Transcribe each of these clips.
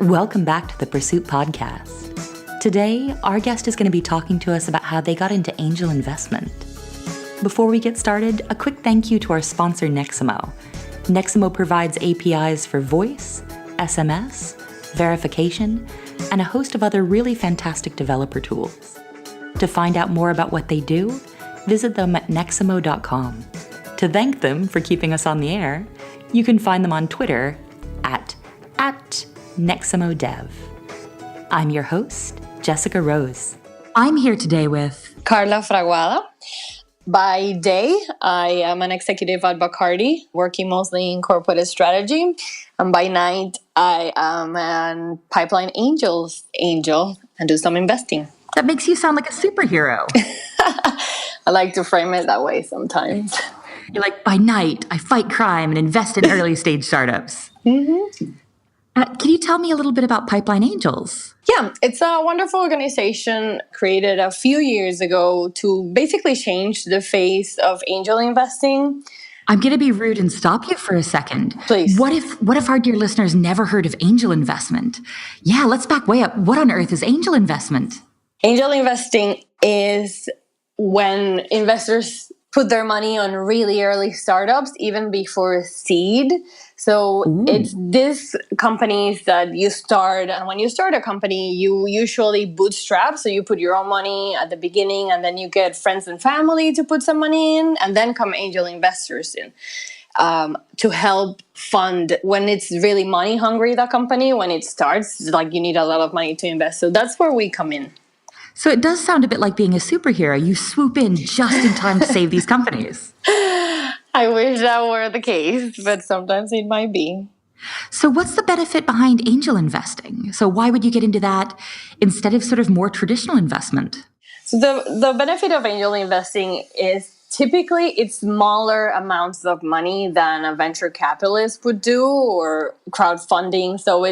Welcome back to the Pursuit Podcast. Today, our guest is going to be talking to us about how they got into angel investment. Before we get started, a quick thank you to our sponsor, Neximo. Neximo provides APIs for voice, SMS, verification, and a host of other really fantastic developer tools. To find out more about what they do, visit them at neximo.com. To thank them for keeping us on the air, you can find them on Twitter at NeximoDev. I'm your host, Jessica Rose. I'm here today with Karla Fraguada. By day, I am an executive at Bacardi, working mostly in corporate strategy. And by night, I am a pipeline angel and do some investing. That makes you sound like a superhero. I like to frame it that way sometimes. You're like, by night, I fight crime and invest in early stage startups. Mm-hmm. Can you tell me a little bit about Pipeline Angels? Yeah, it's a wonderful organization created a few years ago to basically change the face of angel investing. I'm going to be rude and stop you for a second. Please. What if our dear listeners never heard of angel investment? Yeah, let's back way up. What on earth is angel investment? Angel investing is when investors put their money on really early startups, even before seed. So It's these companies that you start, and when you start a company, you usually bootstrap. So you put your own money at the beginning, and then you get friends and family to put some money in, and then come angel investors in to help fund when it's really money hungry, that company, when it starts, like you need a lot of money to invest. So that's where we come in. So it does sound a bit like being a superhero. You swoop in just in time to save these companies. I wish that were the case, but sometimes it might be. So what's the benefit behind angel investing? So why would you get into that instead of sort of more traditional investment? So the benefit of angel investing is typically it's smaller amounts of money than a venture capitalist would do or crowdfunding. So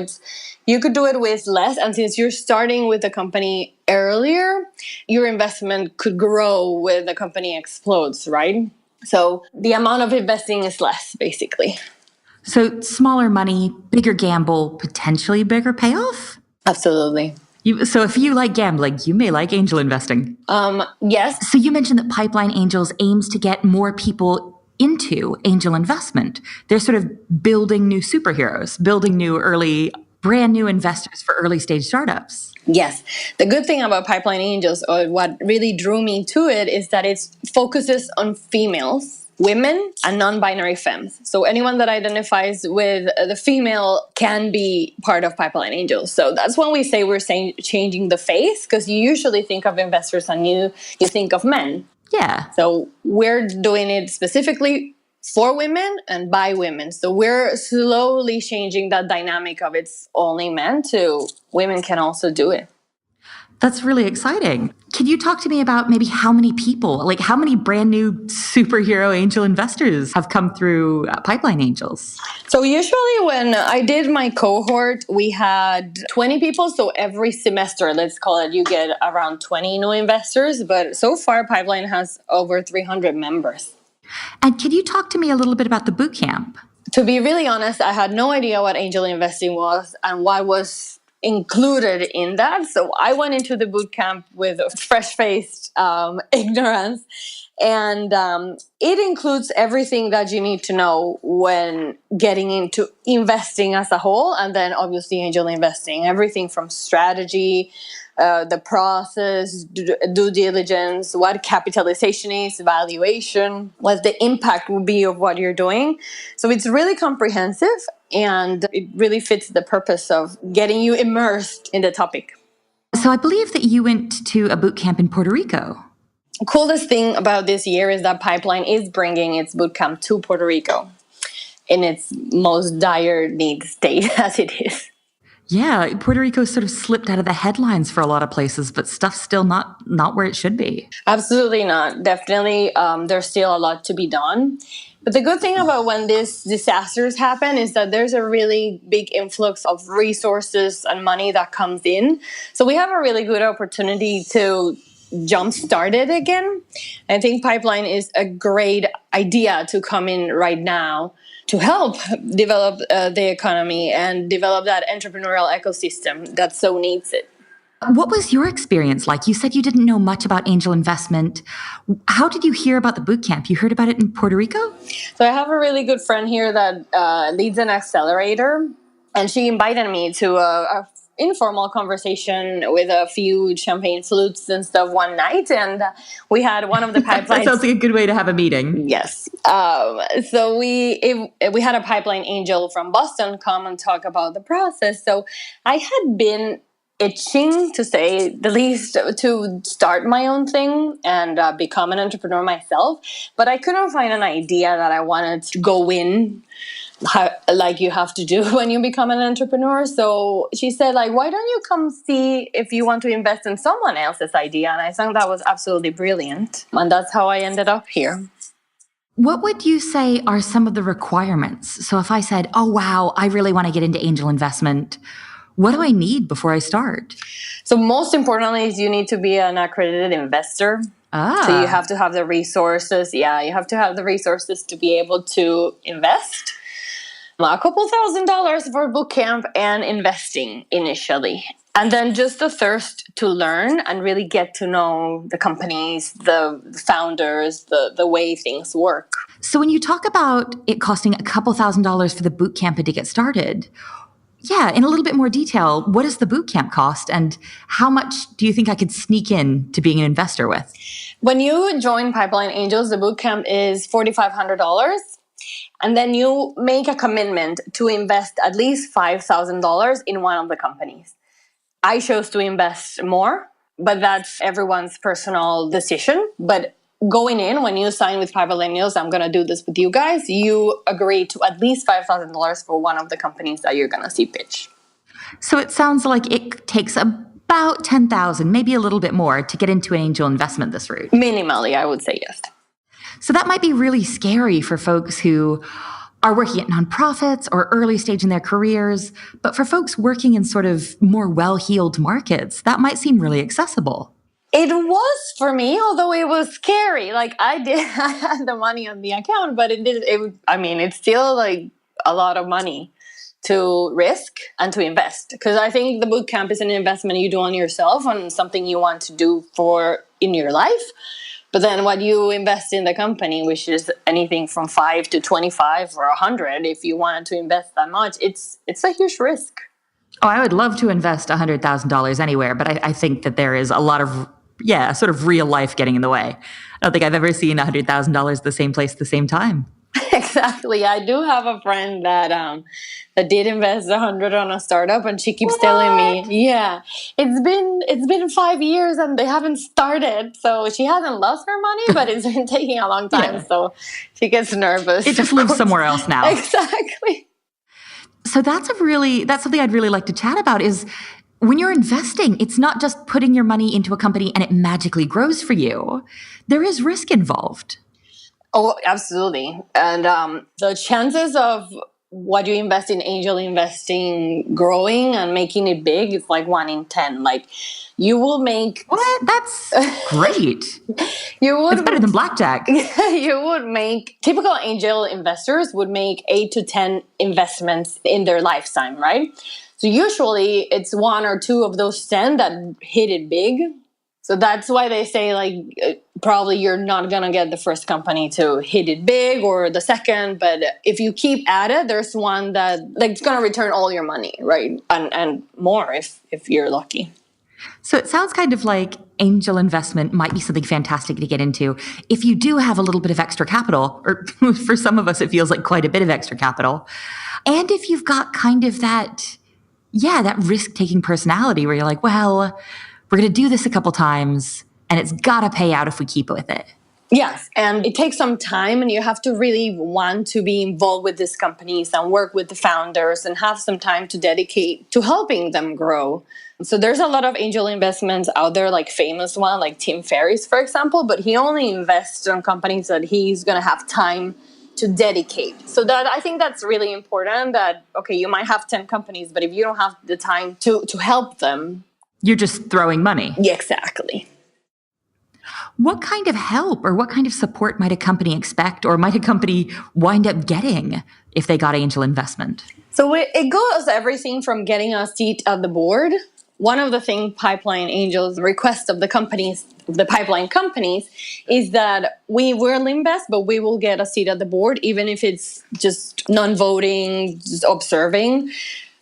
you could do it with less. And since you're starting with the company earlier, your investment could grow when the company explodes, right? So the amount of investing is less, basically. So smaller money, bigger gamble, potentially bigger payoff? Absolutely. So if you like gambling, you may like angel investing. Yes. So you mentioned that Pipeline Angels aims to get more people into angel investment. They're sort of building new superheroes, building brand new investors for early stage startups. Yes. The good thing about Pipeline Angels, or what really drew me to it, is that it focuses on females, women, and non-binary femmes. So anyone that identifies with the female can be part of Pipeline Angels. So that's when we say we're changing the face, because you usually think of investors and you think of men. Yeah. So we're doing it specifically for women and by women. So we're slowly changing that dynamic of it's only men to women can also do it. That's really exciting. Can you talk to me about maybe how many people, like how many brand new superhero angel investors have come through Pipeline Angels? So usually when I did my cohort, we had 20 people. So every semester, let's call it, you get around 20 new investors. But so far, Pipeline has over 300 members. And can you talk to me a little bit about the boot camp? To be really honest, I had no idea what angel investing was and what was included in that. So I went into the boot camp with a fresh-faced ignorance. And it includes everything that you need to know when getting into investing as a whole. And then obviously angel investing, everything from strategy, the process, due diligence, what capitalization is, valuation, what the impact will be of what you're doing. So it's really comprehensive and it really fits the purpose of getting you immersed in the topic. So I believe that you went to a boot camp in Puerto Rico. The coolest thing about this year is that Pipeline is bringing its boot camp to Puerto Rico in its most dire need state as it is. Yeah, Puerto Rico sort of slipped out of the headlines for a lot of places, but stuff's still not where it should be. Absolutely not. Definitely, there's still a lot to be done. But the good thing about when these disasters happen is that there's a really big influx of resources and money that comes in. So we have a really good opportunity to jump started again. I think pipeline is a great idea to come in right now to help develop the economy and develop that entrepreneurial ecosystem that so needs it. What was your experience like? You said you didn't know much about angel investment. How did you hear about the boot camp? You heard about it in Puerto Rico? So I have a really good friend here that leads an accelerator, and she invited me to a informal conversation with a few champagne flutes and stuff one night, and we had one of the pipelines. That sounds like a good way to have a meeting. Yes. So we had a pipeline angel from Boston come and talk about the process. So I had been itching, to say the least, to start my own thing and become an entrepreneur myself, but I couldn't find an idea that I wanted to go in like you have to do when you become an entrepreneur. So she said, like, why don't you come see if you want to invest in someone else's idea? And I think that was absolutely brilliant. And that's how I ended up here. What would you say are some of the requirements? So if I said, oh, wow, I really want to get into angel investment, what do I need before I start? So most importantly is you need to be an accredited investor. So you have to have the resources. Yeah, you have to have the resources to be able to invest. A couple $1,000s for boot camp and investing initially. And then just the thirst to learn and really get to know the companies, the founders, the way things work. So when you talk about it costing a couple $1,000s for the boot camp and to get started, yeah, in a little bit more detail, what does the boot camp cost and how much do you think I could sneak in to being an investor with? When you join Pipeline Angels, the boot camp is $4,500. And then you make a commitment to invest at least $5,000 in one of the companies. I chose to invest more, but that's everyone's personal decision. But going in, when you sign with Pipeline Angels, I'm going to do this with you guys, you agree to at least $5,000 for one of the companies that you're going to see pitch. So it sounds like it takes about $10,000, maybe a little bit more, to get into an angel investment this route. Minimally, I would say yes. So that might be really scary for folks who are working at nonprofits or early stage in their careers. But for folks working in sort of more well-heeled markets, that might seem really accessible. It was for me, although it was scary. Like I had the money on the account, but it's still like a lot of money to risk and to invest. Because I think the boot camp is an investment you do on yourself, on something you want to do in your life. But then what you invest in the company, which is anything from 5 to 25 or 100, if you wanted to invest that much, it's a huge risk. Oh, I would love to invest $100,000 anywhere, but I think that there is a lot of, sort of real life getting in the way. I don't think I've ever seen $100,000 the same place at the same time. Exactly. I do have a friend that did invest 100 on a startup, and she keeps telling me, yeah, it's been 5 years and they haven't started. So she hasn't lost her money, but it's been taking a long time. Yeah. So she gets nervous. It just lives somewhere else now. Exactly. So that's something I'd really like to chat about is when you're investing, it's not just putting your money into a company and it magically grows for you. There is risk involved. Oh, absolutely. And the chances of what you invest in angel investing growing and making it big is like 1 in 10. Like you will make... What? That's great. It's better than blackjack. You would make... Typical angel investors would make 8 to 10 investments in their lifetime, right? So usually it's 1 or 2 of those 10 that hit it big. So that's why they say, like, probably you're not going to get the first company to hit it big or the second. But if you keep at it, there's one that it's going to return all your money, right? And more if you're lucky. So it sounds kind of like angel investment might be something fantastic to get into if you do have a little bit of extra capital, or for some of us, it feels like quite a bit of extra capital. And if you've got kind of that risk-taking personality where you're like, well, we're going to do this a couple times and it's got to pay out if we keep with it. Yes, and it takes some time and you have to really want to be involved with these companies and work with the founders and have some time to dedicate to helping them grow. So there's a lot of angel investments out there, like famous one, like Tim Ferriss, for example, but he only invests on companies that he's going to have time to dedicate. So that I think that's really important that, okay, you might have 10 companies, but if you don't have the time to help them, you're just throwing money. Yeah, exactly. What kind of help or what kind of support might a company expect, or might a company wind up getting if they got angel investment? So it goes everything from getting a seat at the board. One of the things pipeline angels request of the companies, the pipeline companies, is that we will invest, but we will get a seat at the board, even if it's just non-voting, just observing.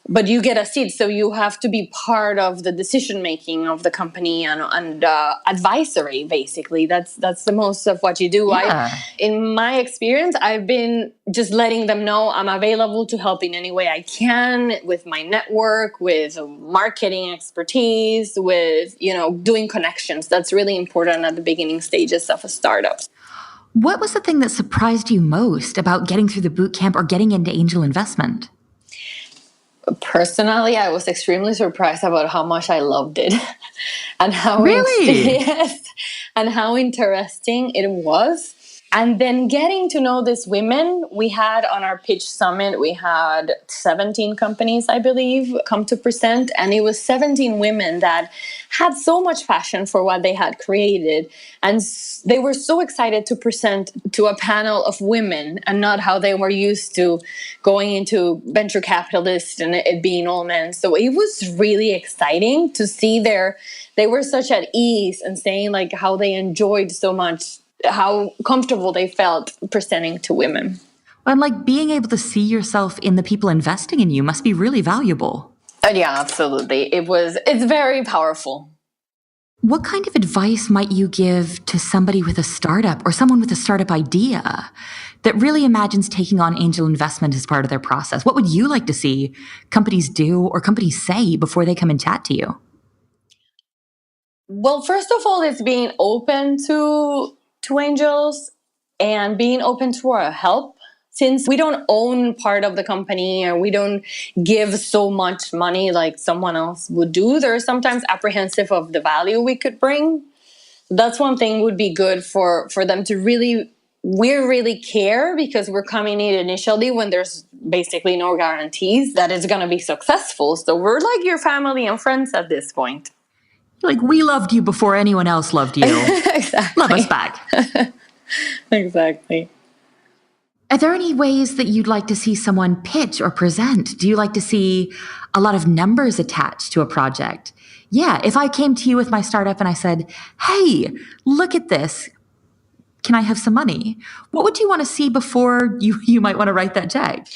But you get a seat, so you have to be part of the decision making of the company and advisory. Basically, that's the most of what you do. Yeah. In my experience, I've been just letting them know I'm available to help in any way I can with my network, with marketing expertise, with doing connections. That's really important at the beginning stages of a startup. What was the thing that surprised you most about getting through the boot camp or getting into angel investment? Personally, I was extremely surprised about how much I loved it and how Really? yes, and how interesting it was. And then getting to know these women, we had on our pitch summit, we had 17 companies, I believe, come to present. And it was 17 women that had so much passion for what they had created. And they were so excited to present to a panel of women and not how they were used to going into venture capitalists and it being all men. So it was really exciting to see they were such at ease and saying like how they enjoyed so much, how comfortable they felt presenting to women. And like being able to see yourself in the people investing in you must be really valuable. Yeah, absolutely. It's very powerful. What kind of advice might you give to somebody with a startup or someone with a startup idea that really imagines taking on angel investment as part of their process? What would you like to see companies do or companies say before they come and chat to you? Well, first of all, it's being open to angels and being open to our help. Since we don't own part of the company or we don't give so much money like someone else would do, they're sometimes apprehensive of the value we could bring. That's one thing would be good for them to really, we really care because we're coming in initially when there's basically no guarantees that it's going to be successful. So we're like your family and friends at this point. Like, we loved you before anyone else loved you. Exactly. Love us back. Exactly. Are there any ways that you'd like to see someone pitch or present? Do you like to see a lot of numbers attached to a project? Yeah, if I came to you with my startup and I said, hey, look at this, can I have some money? What would you want to see before you might want to write that check?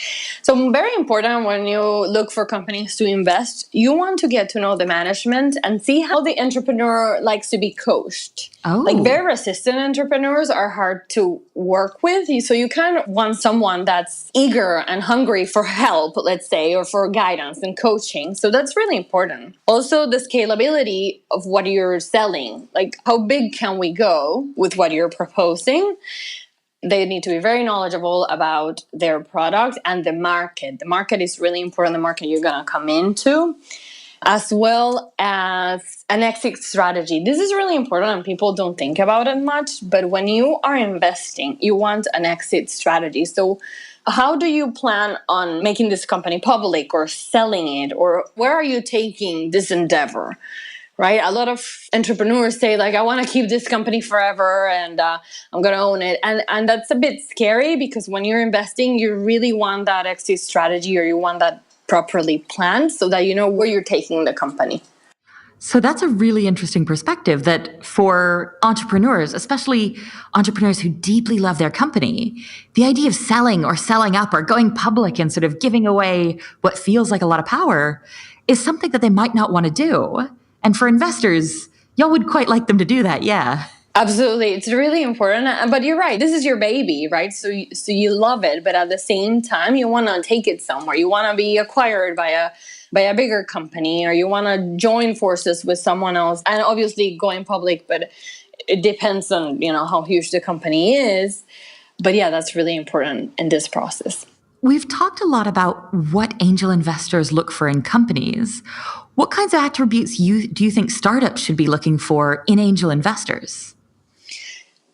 So very important when you look for companies to invest, you want to get to know the management and see how the entrepreneur likes to be coached. Oh. Like very resistant entrepreneurs are hard to work with. So you kind of want someone that's eager and hungry for help, let's say, or for guidance and coaching. So that's really important. Also the scalability of what you're selling. Like how big can we go with what you're proposing? They need to be very knowledgeable about their product and the market. The market is really important, the market you're going to come into, as well as an exit strategy. This is really important and people don't think about it much, but when you are investing, you want an exit strategy. So how do you plan on making this company public or selling it, or where are you taking this endeavor? Right? A lot of entrepreneurs say like, I want to keep this company forever and I'm going to own it. And that's a bit scary because when you're investing, you really want that exit strategy or you want that properly planned so that you know where you're taking the company. So that's a really interesting perspective that for entrepreneurs, especially entrepreneurs who deeply love their company, the idea of selling or selling up or going public and sort of giving away what feels like a lot of power is something that they might not want to do. And for investors, y'all would quite like them to do that, yeah. Absolutely. It's really important. But you're right. This is your baby, right? So you love it. But at the same time, you want to take it somewhere. You want to be acquired by a bigger company, or you want to join forces with someone else. And obviously going public, but it depends on, how huge the company is. But yeah, that's really important in this process. We've talked a lot about what angel investors look for in companies. What kinds of attributes do you think startups should be looking for in angel investors?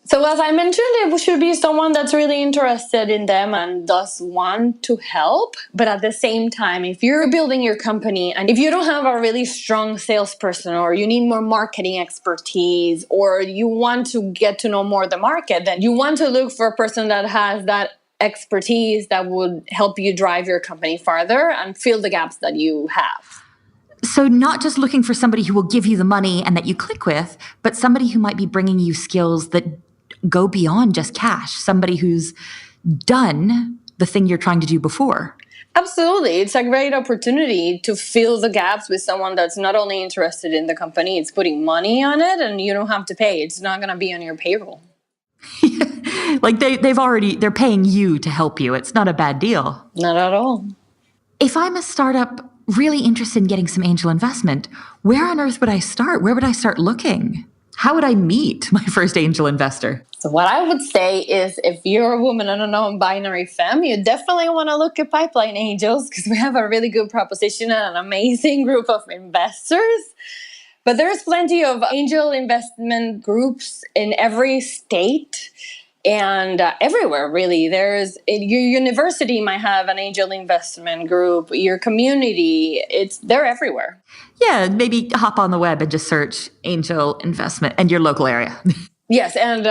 So as I mentioned, it should be someone that's really interested in them and does want to help. But at the same time, if you're building your company and if you don't have a really strong salesperson, or you need more marketing expertise, or you want to get to know more the market, then you want to look for a person that has that expertise that would help you drive your company farther and fill the gaps that you have. So not just looking for somebody who will give you the money and that you click with, but somebody who might be bringing you skills that go beyond just cash, somebody who's done the thing you're trying to do before. Absolutely. It's a great opportunity to fill the gaps with someone that's not only interested in the company, it's putting money on it and you don't have to pay. It's not going to be on your payroll. Like they're paying you to help you. It's not a bad deal. Not at all. If I'm a startup really interested in getting some angel investment, where on earth would I start? Where would I start looking? How would I meet my first angel investor? So what I would say is, if you're a woman and a non-binary femme, you definitely want to look at Pipeline Angels, because we have a really good proposition and an amazing group of investors. But there's plenty of angel investment groups in every state and everywhere, really. Your university might have an angel investment group, your community, they're everywhere. Yeah, maybe hop on the web and just search angel investment and your local area. Yes, and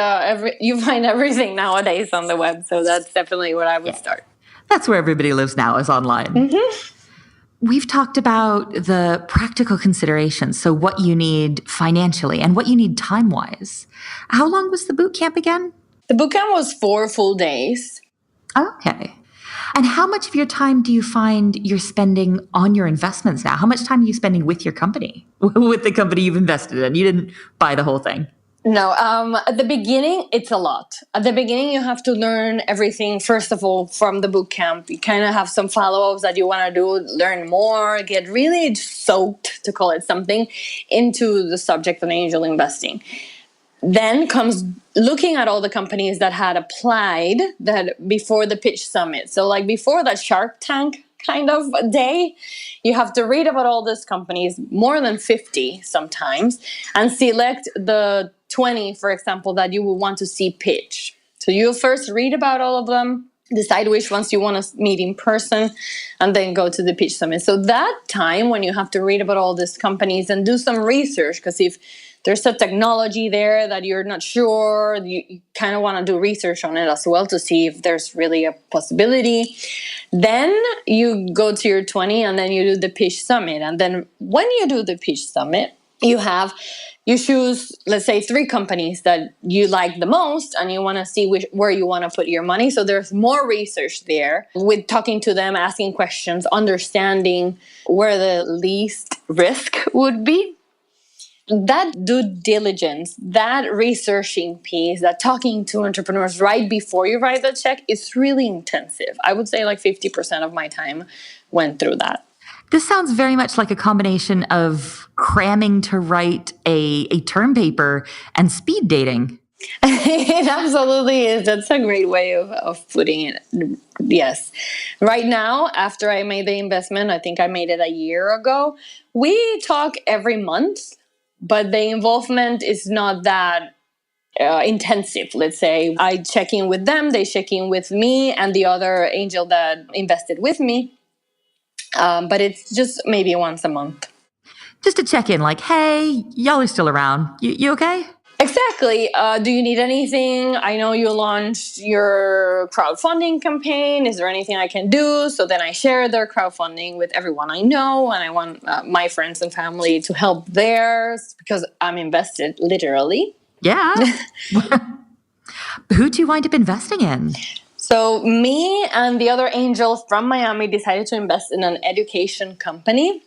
you find everything nowadays on the web, so that's definitely where I would start. That's where everybody lives now, is online. Mm-hmm. We've talked about the practical considerations, so what you need financially and what you need time-wise. How long was the boot camp again? The boot camp was 4 full days. Okay. And how much of your time do you find you're spending on your investments now? How much time are you spending with your company, with the company you've invested in? You didn't buy the whole thing. No, at the beginning, it's a lot. At the beginning, you have to learn everything, first of all, from the boot camp. You kind of have some follow-ups that you want to do, learn more, get really soaked, to call it something, into the subject of angel investing. Then comes looking at all the companies that had applied that before the pitch summit. So like before that Shark Tank kind of day, you have to read about all these companies, more than 50 sometimes, and select the 20, for example, that you would want to see pitch. So you'll first read about all of them, decide which ones you want to meet in person, and then go to the pitch summit. So that time when you have to read about all these companies and do some research, because if there's a technology there that you're not sure, you kind of want to do research on it as well to see if there's really a possibility. Then you go to your 20 and then you do the pitch summit. And then when you do the pitch summit, you choose, let's say, 3 companies that you like the most and you want to see where you want to put your money. So there's more research there with talking to them, asking questions, understanding where the least risk would be. That due diligence, that researching piece, that talking to entrepreneurs right before you write the check is really intensive. I would say like 50% of my time went through that. This sounds very much like a combination of cramming to write a term paper and speed dating. It absolutely is. That's a great way of putting it. Yes. Right now, after I made the investment, I think I made it a year ago, we talk every month. But the involvement is not that intensive, let's say. I check in with them, they check in with me, and the other angel that invested with me. But it's just maybe once a month. Just to check in, like, hey, y'all are still around. You okay? Exactly. Do you need anything? I know you launched your crowdfunding campaign. Is there anything I can do? So then I share their crowdfunding with everyone I know, and I want my friends and family to help theirs because I'm invested, literally. Yeah. Who do you wind up investing in? So me and the other angel from Miami decided to invest in an education company.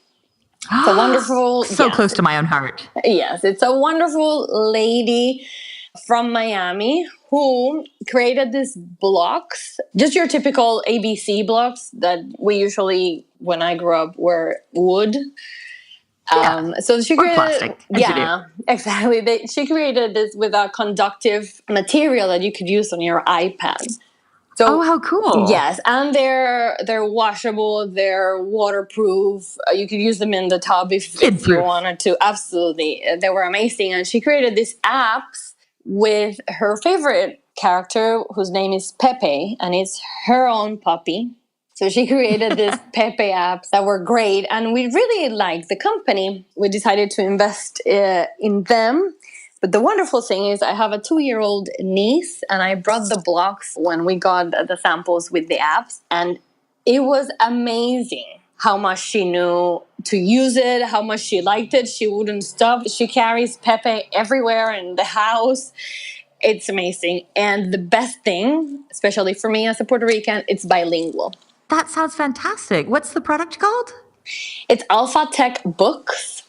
It's a wonderful... So close to my own heart. Yes, it's a wonderful lady from Miami who created these blocks, just your typical ABC blocks that we usually, when I grew up, were wood. So she created, plastic. Yeah, exactly. She created this with a conductive material that you could use on your iPad. So, how cool. Yes, and they're washable, they're waterproof. You could use them in the tub if you wanted to. Absolutely. They were amazing. And she created these apps with her favorite character, whose name is Pepe, and it's her own puppy. So she created this Pepe apps that were great, and we really liked the company. We decided to invest in them. But the wonderful thing is I have a 2-year-old niece, and I brought the blocks when we got the samples with the apps, and it was amazing how much she knew to use it, how much she liked it. She wouldn't stop. She carries Pepe everywhere in the house. It's amazing. And the best thing, especially for me as a Puerto Rican, it's bilingual. That sounds fantastic. What's the product called? It's Alpha Tech Books.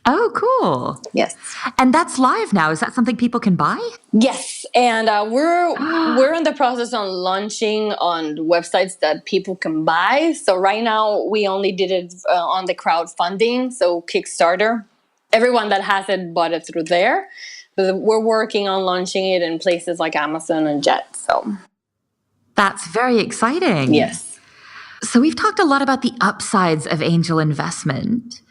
Oh, cool. Yes. And that's live now. Is that something people can buy? Yes. And we're in the process on launching on websites that people can buy. So right now we only did it on the crowdfunding, so Kickstarter. Everyone that has it bought it through there. But we're working on launching it in places like Amazon and Jet. So that's very exciting. Yes. So we've talked a lot about the upsides of angel investment.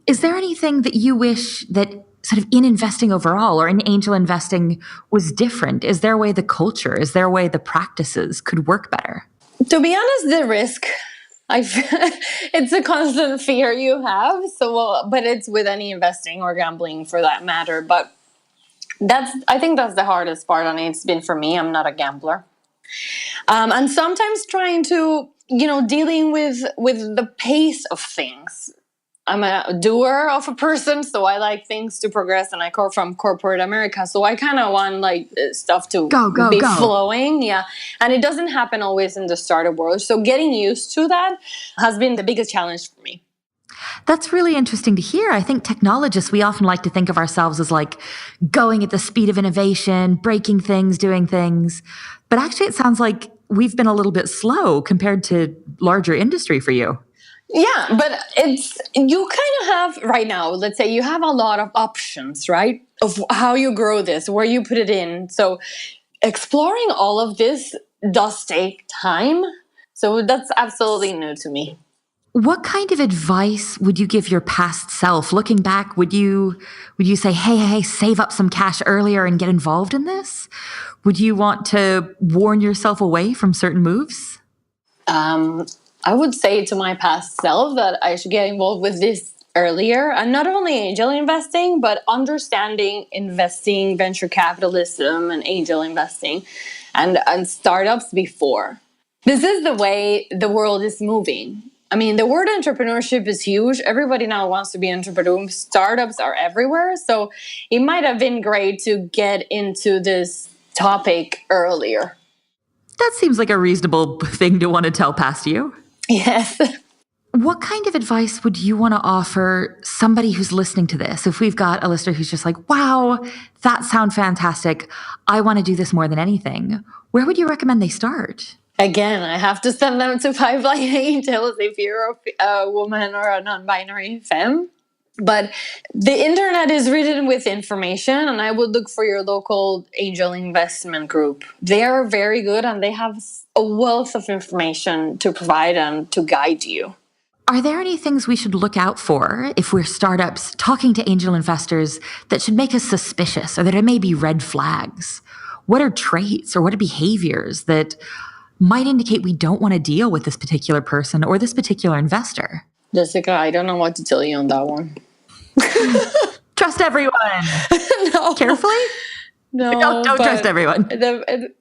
Is there anything that you wish that sort of in investing overall or in angel investing was different? Is there a way the culture, is there a way the practices could work better? To be honest, the risk, it's a constant fear you have. So, but it's with any investing or gambling for that matter. But I think that's the hardest part on it. It's been for me. I'm not a gambler. And sometimes trying to, dealing with the pace of things. I'm a doer of a person, so I like things to progress, and I come from corporate America, so I kind of want stuff to be flowing, yeah. And it doesn't happen always in the startup world, so getting used to that has been the biggest challenge for me. That's really interesting to hear. I think technologists, we often like to think of ourselves as like going at the speed of innovation, breaking things, doing things. But actually, it sounds like we've been a little bit slow compared to larger industry for you. Yeah, but you kind of have right now, let's say you have a lot of options, right? Of how you grow this, where you put it in. So exploring all of this does take time. So that's absolutely new to me. What kind of advice would you give your past self? Looking back, would you say, hey, save up some cash earlier and get involved in this? Would you want to warn yourself away from certain moves? I would say to my past self that I should get involved with this earlier. And not only angel investing, but understanding investing, venture capitalism, and angel investing and startups before. This is the way the world is moving. I mean, the word entrepreneurship is huge. Everybody now wants to be entrepreneurs. Startups are everywhere. So it might have been great to get into this topic earlier. That seems like a reasonable thing to want to tell past you. Yes. What kind of advice would you want to offer somebody who's listening to this? If we've got a listener who's just like, wow, that sounds fantastic. I want to do this more than anything. Where would you recommend they start? Again, I have to send them to Pipeline Angels if you're a woman or a non-binary femme. But the internet is written with information, and I would look for your local angel investment group. They are very good, and they have a wealth of information to provide and to guide you. Are there any things we should look out for if we're startups talking to angel investors that should make us suspicious or that it may be red flags? What are traits or what are behaviors that might indicate we don't want to deal with this particular person or this particular investor? Jessica, I don't know what to tell you on that one. Trust everyone. No. Carefully? No. Don't trust everyone.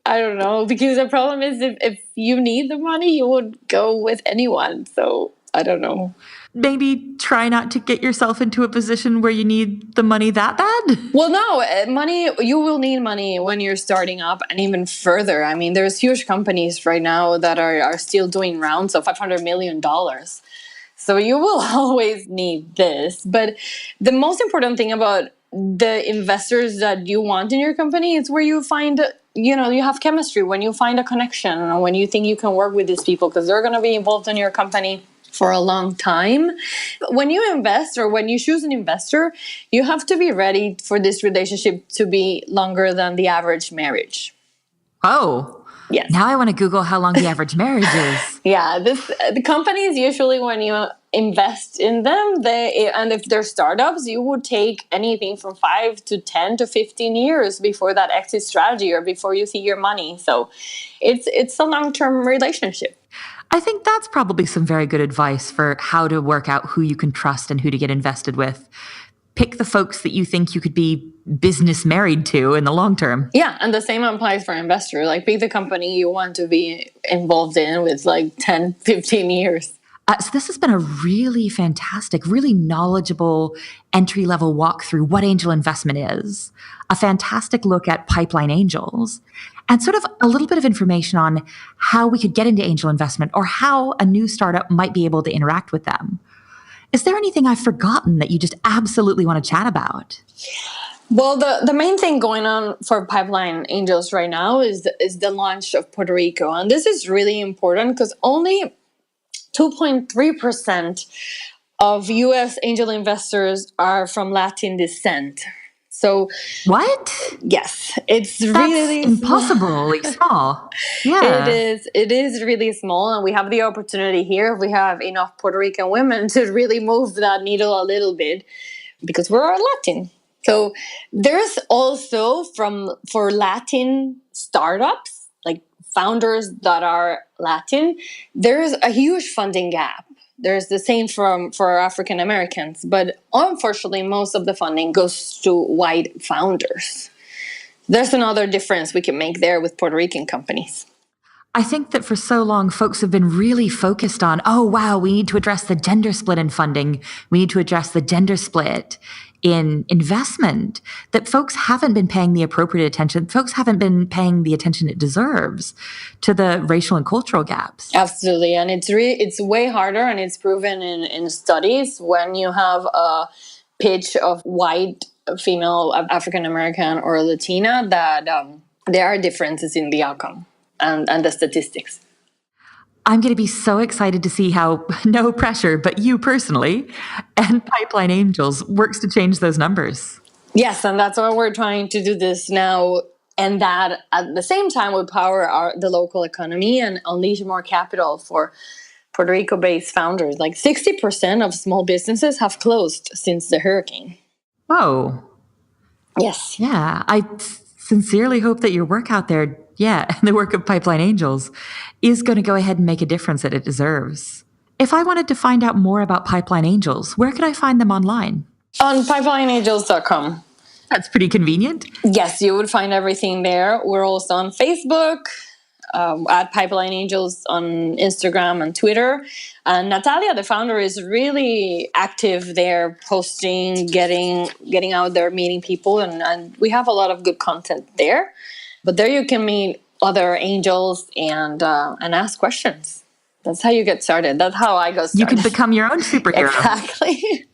I don't know, because the problem is if you need the money, you would go with anyone. So I don't know. Maybe try not to get yourself into a position where you need the money that bad? Well, no, money, you will need money when you're starting up and even further. I mean, there's huge companies right now that are still doing rounds of $500 million. So you will always need this. But the most important thing about the investors that you want in your company is where you find, you have chemistry, when you find a connection, or when you think you can work with these people because they're going to be involved in your company for a long time. When you invest or when you choose an investor, you have to be ready for this relationship to be longer than the average marriage. Oh, Yes. Now I want to Google how long the average marriage is. Yeah, the companies usually, when you invest in them, and if they're startups, you would take anything from 5 to 10 to 15 years before that exit strategy or before you see your money. So it's a long-term relationship. I think that's probably some very good advice for how to work out who you can trust and who to get invested with. Pick the folks that you think you could be business married to in the long term. Yeah, and the same applies for investor. Like, pick the company you want to be involved in with like 10, 15 years. So this has been a really fantastic, really knowledgeable entry-level walk through what angel investment is, a fantastic look at pipeline angels, and sort of a little bit of information on how we could get into angel investment or how a new startup might be able to interact with them. Is there anything I've forgotten that you just absolutely want to chat about? Well, the main thing going on for Pipeline Angels right now is the launch of Puerto Rico. And this is really important because only 2.3% of U.S. angel investors are from Latin descent. So what? Yes, it's That's really impossibly small. Yeah, It is really small, and we have the opportunity here. If we have enough Puerto Rican women to really move that needle a little bit, because we're Latin. So there's also for Latin startups, like founders that are Latin, there's a huge funding gap. There's the same for African Americans, but unfortunately, most of the funding goes to white founders. There's another difference we can make there with Puerto Rican companies. I think that for so long, folks have been really focused on, oh, wow, we need to address the gender split in funding. We need to address the gender split in investment, that folks haven't been paying the appropriate attention. Folks haven't been paying the attention it deserves to the racial and cultural gaps. Absolutely. And it's way harder, and it's proven in studies when you have a pitch of white, female, African American, or Latina, that there are differences in the outcome and the statistics. I'm going to be so excited to see how, no pressure, but you personally and Pipeline Angels works to change those numbers. Yes, and that's why we're trying to do this now, and that at the same time would power the local economy and unleash more capital for Puerto Rico-based founders. Like 60% of small businesses have closed since the hurricane. Oh. Yes. Yeah, I sincerely hope that your work out there, and the work of Pipeline Angels is going to go ahead and make a difference that it deserves. If I wanted to find out more about Pipeline Angels, where could I find them online? On pipelineangels.com. That's pretty convenient. Yes, you would find everything there. We're also on Facebook, at Pipeline Angels, on Instagram and Twitter. And Natalia, the founder, is really active there, posting, getting out there, meeting people, and we have a lot of good content there. But there you can meet other angels and ask questions. That's how you get started. That's how I got started. You can become your own superhero. Exactly.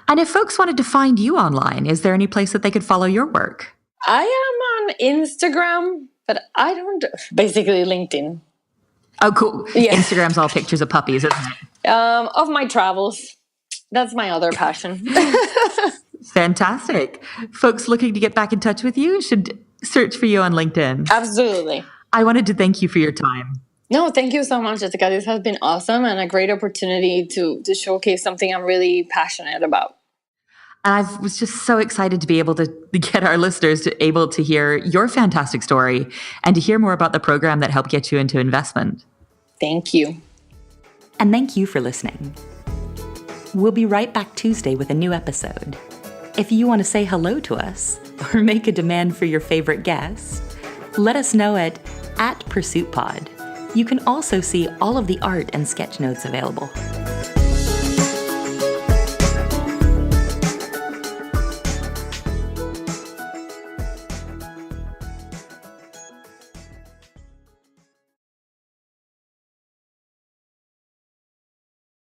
And if folks wanted to find you online, is there any place that they could follow your work? I am on Instagram, but I don't. Basically, LinkedIn. Oh, cool. Yeah. Instagram's all pictures of puppies, isn't it? Of my travels. That's my other passion. Fantastic. Folks looking to get back in touch with you should search for you on LinkedIn. Absolutely. I wanted to thank you for your time. No, thank you so much, Jessica. This has been awesome and a great opportunity to showcase something I'm really passionate about. And I was just so excited to be able to get our listeners able to hear your fantastic story and to hear more about the program that helped get you into investment. Thank you. And thank you for listening. We'll be right back Tuesday with a new episode. If you want to say hello to us or make a demand for your favorite guest, let us know at @PursuitPod. You can also see all of the art and sketch notes available.